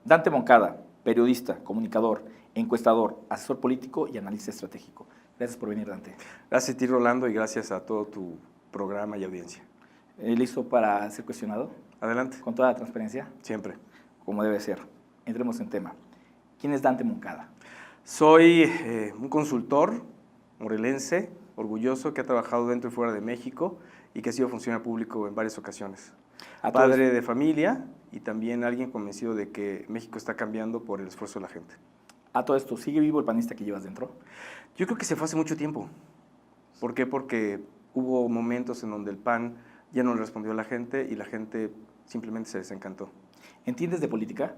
Dante Moncada, periodista, comunicador, encuestador, asesor político y analista estratégico. Gracias por venir, Dante. Gracias a ti, Rolando, y gracias a todo tu programa y audiencia. ¿Listo para ser cuestionado? Adelante. Con toda la transparencia. Siempre. Como debe ser. Entremos en tema. ¿Quién es Dante Moncada? Soy un consultor morelense, orgulloso, que ha trabajado dentro y fuera de México y que ha sido funcionario público en varias ocasiones. Padre de familia y también alguien convencido de que México está cambiando por el esfuerzo de la gente. A todo esto, ¿sigue vivo el panista que llevas dentro? Yo creo que se fue hace mucho tiempo. ¿Por qué? Porque hubo momentos en donde el PAN ya no le respondió a la gente y la gente simplemente se desencantó. ¿Entiendes de política?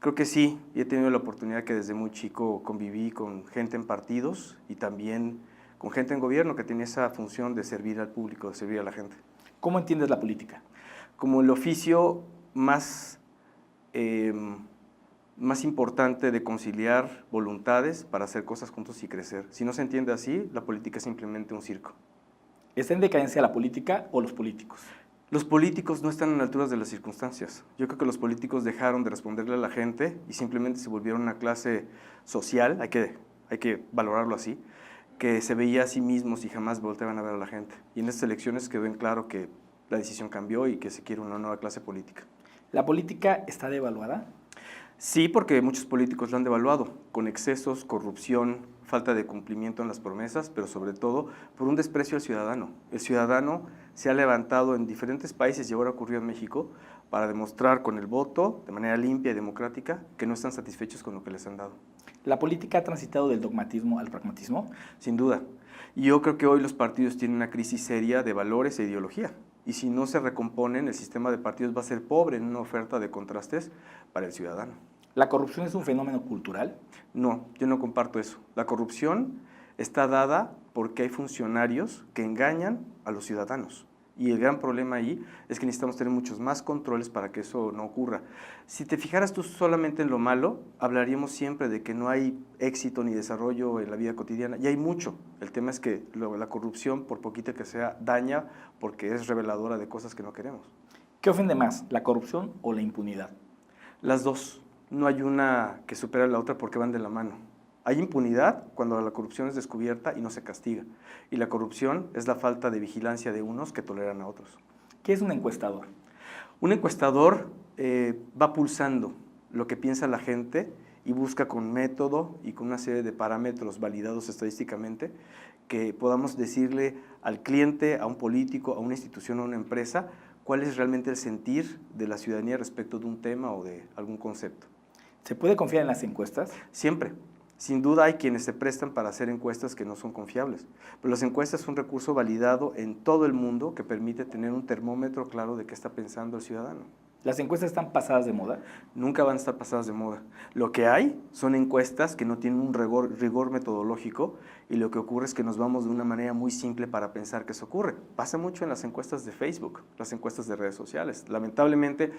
Creo que sí, y he tenido la oportunidad que desde muy chico conviví con gente en partidos y también con gente en gobierno que tenía esa función de servir al público, de servir a la gente. ¿Cómo entiendes la política? Como el oficio más importante de conciliar voluntades para hacer cosas juntos y crecer. Si no se entiende así, la política es simplemente un circo. ¿Está en decadencia la política o los políticos? Los políticos no están a la altura de las circunstancias. Yo creo que los políticos dejaron de responderle a la gente y simplemente se volvieron una clase social, hay que valorarlo así, que se veía a sí mismos y jamás volteaban a ver a la gente. Y en estas elecciones quedó en claro que la decisión cambió y que se quiere una nueva clase política. ¿La política está devaluada? Sí, porque muchos políticos la han devaluado, con excesos, corrupción, falta de cumplimiento en las promesas, pero sobre todo por un desprecio al ciudadano. El ciudadano se ha levantado en diferentes países y ahora ocurrió en México para demostrar con el voto, de manera limpia y democrática, que no están satisfechos con lo que les han dado. ¿La política ha transitado del dogmatismo al pragmatismo? Sin duda. Y yo creo que hoy los partidos tienen una crisis seria de valores e ideología. Y si no se recomponen, el sistema de partidos va a ser pobre en una oferta de contrastes para el ciudadano. ¿La corrupción es un fenómeno cultural? No, yo no comparto eso. La corrupción está dada porque hay funcionarios que engañan a los ciudadanos. Y el gran problema ahí es que necesitamos tener muchos más controles para que eso no ocurra. Si te fijaras tú solamente en lo malo, hablaríamos siempre de que no hay éxito ni desarrollo en la vida cotidiana. Y hay mucho. El tema es que la corrupción, por poquita que sea, daña porque es reveladora de cosas que no queremos. ¿Qué ofende más, la corrupción o la impunidad? Las dos. No hay una que supera a la otra porque van de la mano. Hay impunidad cuando la corrupción es descubierta y no se castiga. Y la corrupción es la falta de vigilancia de unos que toleran a otros. ¿Qué es un encuestador? Un encuestador va pulsando lo que piensa la gente y busca con método y con una serie de parámetros validados estadísticamente que podamos decirle al cliente, a un político, a una institución o a una empresa cuál es realmente el sentir de la ciudadanía respecto de un tema o de algún concepto. ¿Se puede confiar en las encuestas? Siempre. Sin duda hay quienes se prestan para hacer encuestas que no son confiables, pero las encuestas son un recurso validado en todo el mundo que permite tener un termómetro claro de qué está pensando el ciudadano. ¿Las encuestas están pasadas de moda? Nunca van a estar pasadas de moda. Lo que hay son encuestas que no tienen un rigor metodológico y lo que ocurre es que nos vamos de una manera muy simple para pensar que eso ocurre. Pasa mucho en las encuestas de Facebook, las encuestas de redes sociales. Lamentablemente,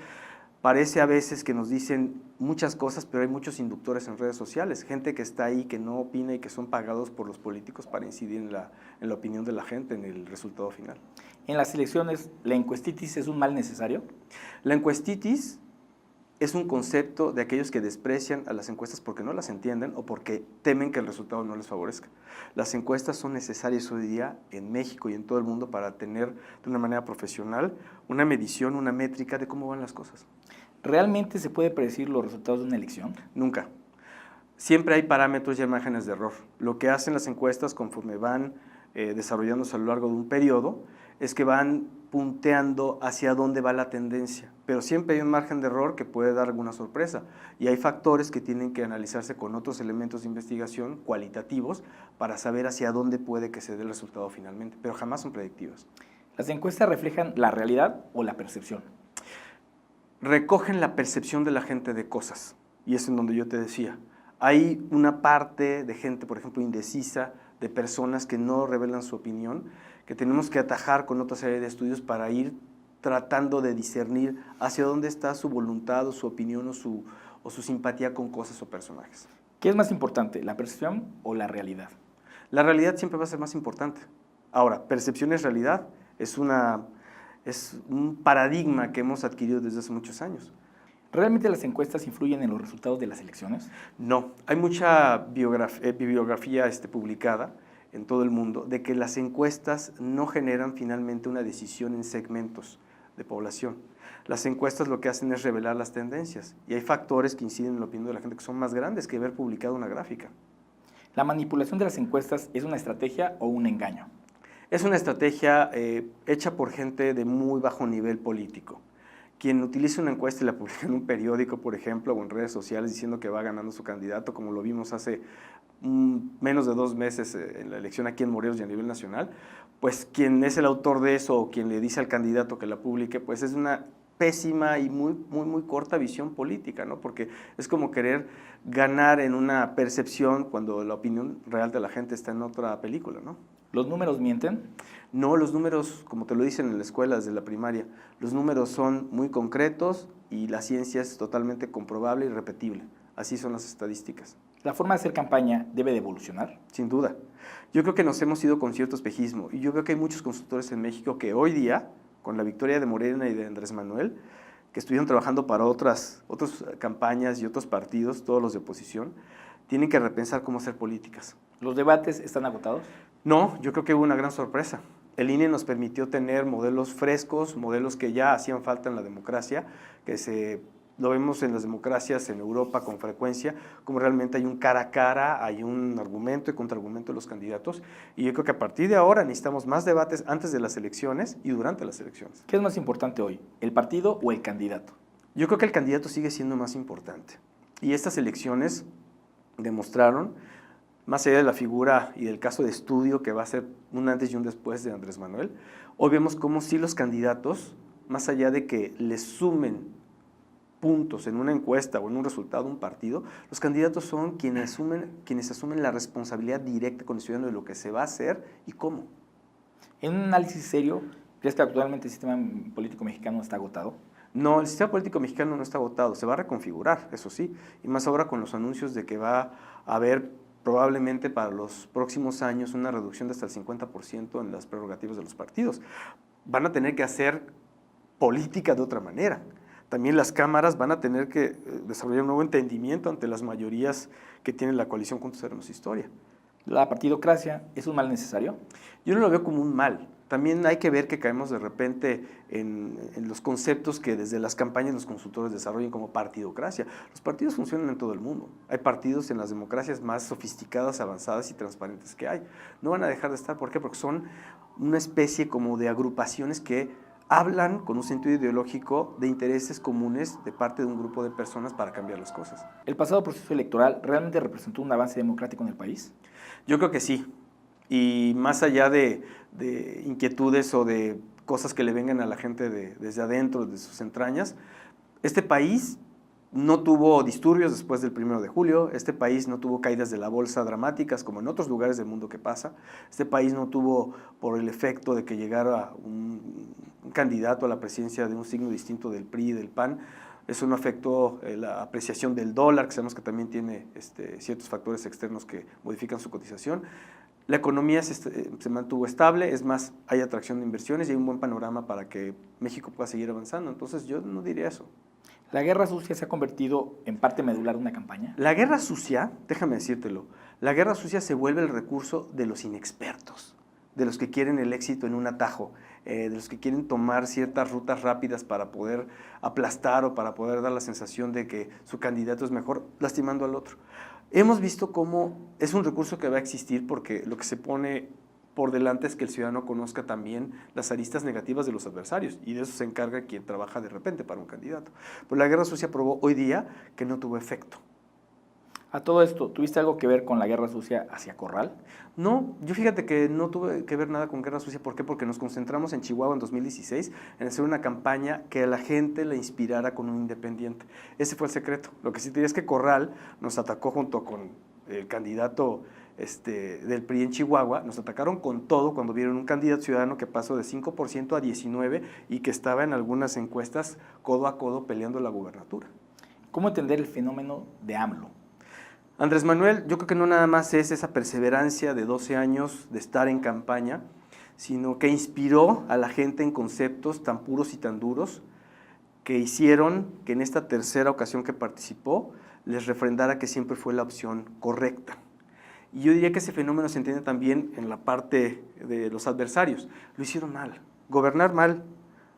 parece a veces que nos dicen muchas cosas, pero hay muchos inductores en redes sociales, gente que está ahí, que no opina y que son pagados por los políticos para incidir en la opinión de la gente, en el resultado final. En las elecciones, ¿la encuestitis es un mal necesario? La encuestitis es un concepto de aquellos que desprecian a las encuestas porque no las entienden o porque temen que el resultado no les favorezca. Las encuestas son necesarias hoy día en México y en todo el mundo para tener de una manera profesional una medición, una métrica de cómo van las cosas. ¿Realmente se puede predecir los resultados de una elección? Nunca. Siempre hay parámetros y márgenes de error. Lo que hacen las encuestas conforme van desarrollándose a lo largo de un periodo es que van punteando hacia dónde va la tendencia, pero siempre hay un margen de error que puede dar alguna sorpresa y hay factores que tienen que analizarse con otros elementos de investigación cualitativos para saber hacia dónde puede que se dé el resultado finalmente, pero jamás son predictivas. ¿Las encuestas reflejan la realidad o la percepción? Recogen la percepción de la gente de cosas y es en donde yo te decía. Hay una parte de gente, por ejemplo, indecisa, de personas que no revelan su opinión, que tenemos que atajar con otra serie de estudios para ir tratando de discernir hacia dónde está su voluntad o su opinión o su simpatía con cosas o personajes. ¿Qué es más importante, la percepción o la realidad? La realidad siempre va a ser más importante. Ahora, percepción es realidad, es un paradigma que hemos adquirido desde hace muchos años. ¿Realmente las encuestas influyen en los resultados de las elecciones? No, hay mucha bibliografía publicada en todo el mundo de que las encuestas no generan finalmente una decisión en segmentos de población. Las encuestas lo que hacen es revelar las tendencias y hay factores que inciden en la opinión de la gente que son más grandes que ver publicado una gráfica. ¿La manipulación de las encuestas es una estrategia o un engaño? Es una estrategia hecha por gente de muy bajo nivel político. Quien utiliza una encuesta y la publica en un periódico, por ejemplo, o en redes sociales diciendo que va ganando su candidato, como lo vimos hace menos de 2 meses en la elección aquí en Morelos y a nivel nacional, pues quien es el autor de eso o quien le dice al candidato que la publique, pues es una pésima y muy corta visión política, ¿no? Porque es como querer ganar en una percepción cuando la opinión real de la gente está en otra película, ¿no? ¿Los números mienten? No, los números, como te lo dicen en la escuela desde la primaria, los números son muy concretos y la ciencia es totalmente comprobable y repetible. Así son las estadísticas. ¿La forma de hacer campaña debe de evolucionar? Sin duda. Yo creo que nos hemos ido con cierto espejismo y yo veo que hay muchos consultores en México que hoy día, con la victoria de Morena y de Andrés Manuel, que estuvieron trabajando para otras campañas y otros partidos, todos los de oposición, tienen que repensar cómo hacer políticas. ¿Los debates están agotados? No, yo creo que hubo una gran sorpresa. El INE nos permitió tener modelos frescos, modelos que ya hacían falta en la democracia, lo vemos en las democracias en Europa con frecuencia, como realmente hay un cara a cara, hay un argumento y contraargumento de los candidatos, y yo creo que a partir de ahora necesitamos más debates antes de las elecciones y durante las elecciones. ¿Qué es más importante hoy, el partido o el candidato? Yo creo que el candidato sigue siendo más importante, y estas elecciones demostraron, más allá de la figura y del caso de estudio que va a ser un antes y un después de Andrés Manuel, hoy vemos cómo sí los candidatos, más allá de que les sumen puntos en una encuesta o en un resultado de un partido, los candidatos son quienes asumen la responsabilidad directa con el ciudadano de lo que se va a hacer y cómo. En un análisis serio, ¿crees que actualmente el sistema político mexicano está agotado? No, el sistema político mexicano no está agotado, se va a reconfigurar, eso sí, y más ahora con los anuncios de que va a haber probablemente para los próximos años una reducción de hasta el 50% en las prerrogativas de los partidos. Van a tener que hacer política de otra manera. También las cámaras van a tener que desarrollar un nuevo entendimiento ante las mayorías que tiene la coalición Juntos Haremos Historia. ¿La partidocracia es un mal necesario? Yo no lo veo como un mal. También hay que ver que caemos de repente en los conceptos que desde las campañas los consultores desarrollan como partidocracia. Los partidos funcionan en todo el mundo. Hay partidos en las democracias más sofisticadas, avanzadas y transparentes que hay. No van a dejar de estar. ¿Por qué? Porque son una especie como de agrupaciones que hablan con un sentido ideológico de intereses comunes de parte de un grupo de personas para cambiar las cosas. ¿El pasado proceso electoral realmente representó un avance democrático en el país? Yo creo que sí. Y más allá de inquietudes o de cosas que le vengan a la gente desde adentro, de sus entrañas, este país no tuvo disturbios después del 1 de julio, este país no tuvo caídas de la bolsa dramáticas como en otros lugares del mundo que pasa, este país no tuvo por el efecto de que llegara un candidato a la presidencia de un signo distinto del PRI y del PAN, eso no afectó la apreciación del dólar, que sabemos que también tiene ciertos factores externos que modifican su cotización. La economía se mantuvo estable, es más, hay atracción de inversiones y hay un buen panorama para que México pueda seguir avanzando. Entonces yo no diría eso. ¿La guerra sucia se ha convertido en parte medular de una campaña? La guerra sucia, déjame decírtelo, la guerra sucia se vuelve el recurso de los inexpertos, de los que quieren el éxito en un atajo, de los que quieren tomar ciertas rutas rápidas para poder aplastar o para poder dar la sensación de que su candidato es mejor, lastimando al otro. Hemos visto cómo es un recurso que va a existir porque lo que se pone por delante es que el ciudadano conozca también las aristas negativas de los adversarios y de eso se encarga quien trabaja de repente para un candidato. Pero la guerra sucia probó hoy día que no tuvo efecto. A todo esto, ¿tuviste algo que ver con la guerra sucia hacia Corral? No, yo fíjate que no tuve que ver nada con guerra sucia. ¿Por qué? Porque nos concentramos en Chihuahua en 2016 en hacer una campaña que a la gente la inspirara con un independiente. Ese fue el secreto. Lo que sí te diría es que Corral nos atacó junto con el candidato del PRI en Chihuahua, nos atacaron con todo cuando vieron un candidato ciudadano que pasó de 5% a 19% y que estaba en algunas encuestas codo a codo peleando la gubernatura. ¿Cómo entender el fenómeno de AMLO? Andrés Manuel, yo creo que no nada más es esa perseverancia de 12 años de estar en campaña, sino que inspiró a la gente en conceptos tan puros y tan duros que hicieron que en esta tercera ocasión que participó les refrendara que siempre fue la opción correcta. Y yo diría que ese fenómeno se entiende también en la parte de los adversarios. Lo hicieron mal, gobernar mal,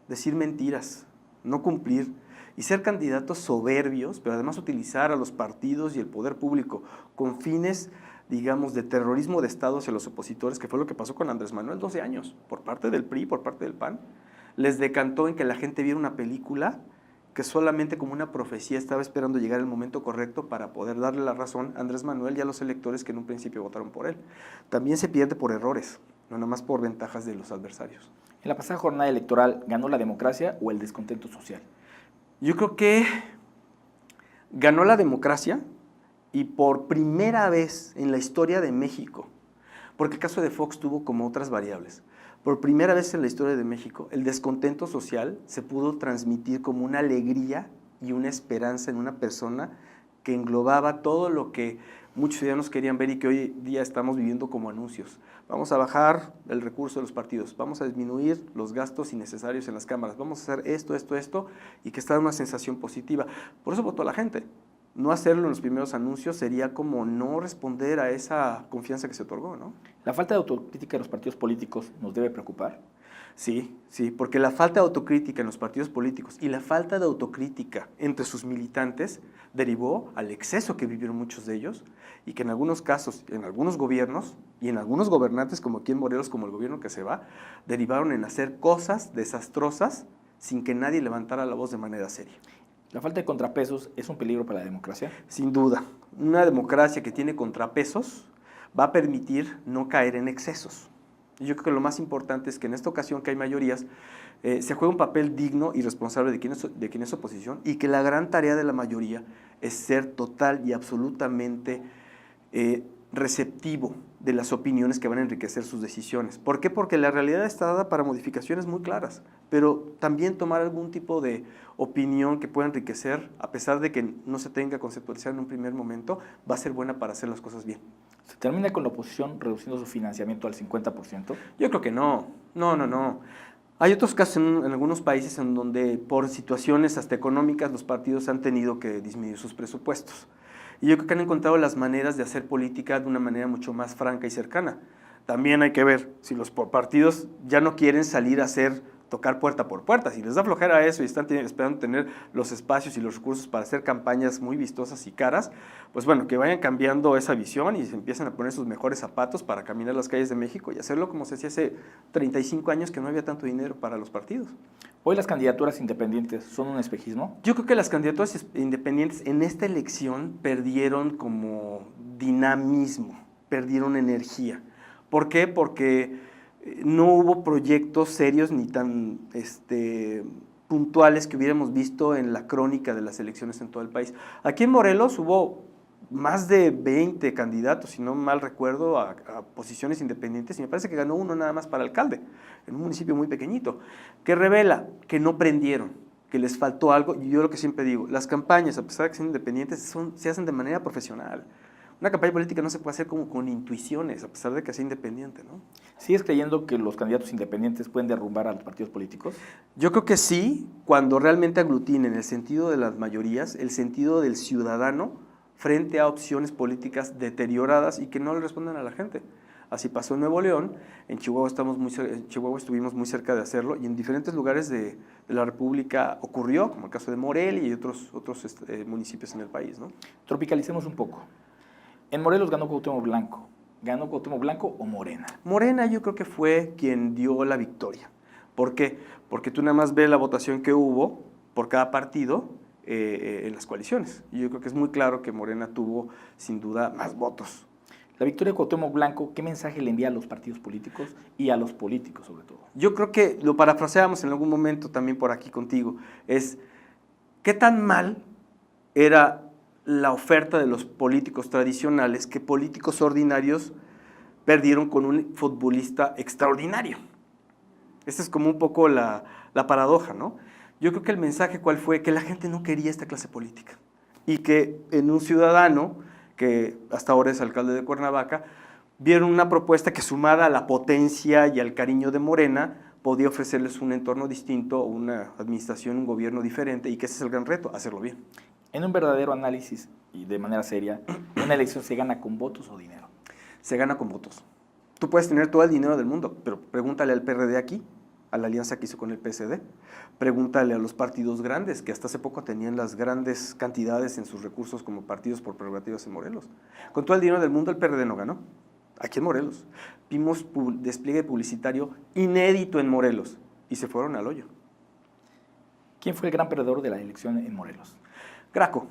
decir mentiras, no cumplir y ser candidatos soberbios, pero además utilizar a los partidos y el poder público con fines, digamos, de terrorismo de Estado hacia los opositores, que fue lo que pasó con Andrés Manuel 12 años, por parte del PRI, por parte del PAN. Les decantó en que la gente viera una película que solamente como una profecía estaba esperando llegar el momento correcto para poder darle la razón a Andrés Manuel y a los electores que en un principio votaron por él. También se pierde por errores, no nada más por ventajas de los adversarios. En la pasada jornada electoral, ¿ganó la democracia o el descontento social? Yo creo que ganó la democracia y por primera vez en la historia de México, porque el caso de Fox tuvo como otras variables, por primera vez en la historia de México, el descontento social se pudo transmitir como una alegría y una esperanza en una persona que englobaba todo lo que muchos ciudadanos querían ver y que hoy día estamos viviendo como anuncios. Vamos a bajar el recurso de los partidos, vamos a disminuir los gastos innecesarios en las cámaras, vamos a hacer esto, y que está dando una sensación positiva. Por eso votó la gente. No hacerlo en los primeros anuncios sería como no responder a esa confianza que se otorgó, ¿no? ¿La falta de autocrítica de los partidos políticos nos debe preocupar? Sí, porque la falta de autocrítica en los partidos políticos y la falta de autocrítica entre sus militantes derivó al exceso que vivieron muchos de ellos y que en algunos casos, en algunos gobiernos y en algunos gobernantes como aquí en Morelos, como el gobierno que se va, derivaron en hacer cosas desastrosas sin que nadie levantara la voz de manera seria. ¿La falta de contrapesos es un peligro para la democracia? Sin duda, una democracia que tiene contrapesos va a permitir no caer en excesos. Y yo creo que lo más importante es que en esta ocasión que hay mayorías, se juega un papel digno y responsable de quien es oposición y que la gran tarea de la mayoría es ser total y absolutamente receptivo de las opiniones que van a enriquecer sus decisiones. ¿Por qué? Porque la realidad está dada para modificaciones muy claras, pero también tomar algún tipo de opinión que pueda enriquecer, a pesar de que no se tenga conceptualizado en un primer momento, va a ser buena para hacer las cosas bien. ¿Se termina con la oposición reduciendo su financiamiento al 50%? Yo creo que no. Hay otros casos en algunos países en donde por situaciones hasta económicas los partidos han tenido que disminuir sus presupuestos. Y yo creo que han encontrado las maneras de hacer política de una manera mucho más franca y cercana. También hay que ver si los partidos ya no quieren salir a tocar puerta por puerta. Si les da flojera a eso y están esperando tener los espacios y los recursos para hacer campañas muy vistosas y caras, pues bueno, que vayan cambiando esa visión y se empiecen a poner sus mejores zapatos para caminar las calles de México y hacerlo como se hacía hace 35 años que no había tanto dinero para los partidos. ¿Hoy las candidaturas independientes son un espejismo? Yo creo que las candidaturas independientes en esta elección perdieron como dinamismo, perdieron energía. ¿Por qué? Porque no hubo proyectos serios ni tan puntuales que hubiéramos visto en la crónica de las elecciones en todo el país. Aquí en Morelos hubo más de 20 candidatos, si no mal recuerdo, a posiciones independientes, y me parece que ganó uno nada más para alcalde, en un municipio muy pequeñito, que revela que no prendieron, que les faltó algo. Y yo lo que siempre digo, las campañas, a pesar de que son independientes, se hacen de manera profesional. Una campaña política no se puede hacer como con intuiciones, a pesar de que sea independiente, ¿no? ¿Sigues creyendo que los candidatos independientes pueden derrumbar a los partidos políticos? Yo creo que sí, cuando realmente aglutinen el sentido de las mayorías, el sentido del ciudadano frente a opciones políticas deterioradas y que no le respondan a la gente. Así pasó en Nuevo León, en Chihuahua estuvimos muy cerca de hacerlo y en diferentes lugares de la República ocurrió, como el caso de Morelia y otros municipios en el país, ¿no? Tropicalicemos un poco. En Morelos ganó Cuauhtémoc Blanco. ¿Ganó Cuauhtémoc Blanco o Morena? Morena yo creo que fue quien dio la victoria. ¿Por qué? Porque tú nada más ves la votación que hubo por cada partido en las coaliciones. Y yo creo que es muy claro que Morena tuvo, sin duda, más votos. La victoria de Cuauhtémoc Blanco, ¿qué mensaje le envía a los partidos políticos y a los políticos sobre todo? Yo creo que lo parafraseamos en algún momento también por aquí contigo, es ¿qué tan mal era la oferta de los políticos tradicionales que políticos ordinarios perdieron con un futbolista extraordinario? Esta es como un poco la paradoja, ¿no? Yo creo que el mensaje ¿cuál fue? Que la gente no quería esta clase política y que en un ciudadano que hasta ahora es alcalde de Cuernavaca, vieron una propuesta que sumada a la potencia y al cariño de Morena, podía ofrecerles un entorno distinto, una administración, un gobierno diferente, y que ese es el gran reto, hacerlo bien. En un verdadero análisis y de manera seria, ¿una elección se gana con votos o dinero? Se gana con votos. Tú puedes tener todo el dinero del mundo, pero pregúntale al PRD aquí, a la alianza que hizo con el PSD. Pregúntale a los partidos grandes, que hasta hace poco tenían las grandes cantidades en sus recursos como partidos por prerrogativas en Morelos. Con todo el dinero del mundo, el PRD no ganó. Aquí en Morelos. Vimos despliegue publicitario inédito en Morelos y se fueron al hoyo. ¿Quién fue el gran perdedor de la elección en Morelos? Graco.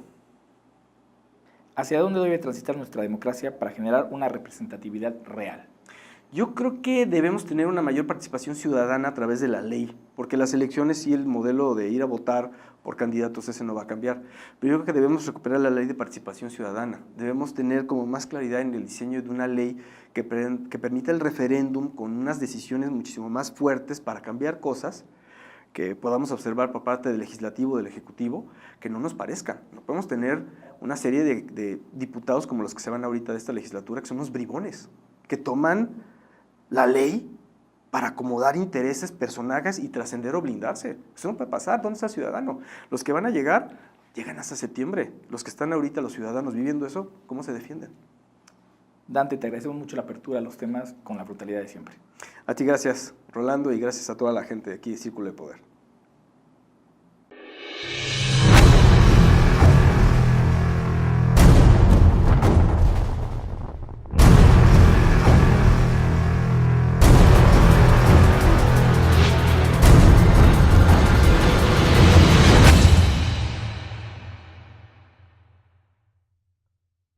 ¿Hacia dónde debe transitar nuestra democracia para generar una representatividad real? Yo creo que debemos tener una mayor participación ciudadana a través de la ley, porque las elecciones y el modelo de ir a votar por candidatos ese no va a cambiar. Pero yo creo que debemos recuperar la ley de participación ciudadana. Debemos tener como más claridad en el diseño de una ley que permita el referéndum con unas decisiones muchísimo más fuertes para cambiar cosas que podamos observar por parte del legislativo, del ejecutivo, que no nos parezcan. No podemos tener una serie de diputados como los que se van ahorita de esta legislatura, que son unos bribones, que toman la ley para acomodar intereses, personajes y trascender o blindarse. Eso no puede pasar. ¿Dónde está el ciudadano? Los que van a llegar, llegan hasta septiembre. Los que están ahorita, los ciudadanos viviendo eso, ¿cómo se defienden? Dante, te agradecemos mucho la apertura a los temas con la brutalidad de siempre. A ti gracias, Rolando, y gracias a toda la gente de aquí de Círculo de Poder.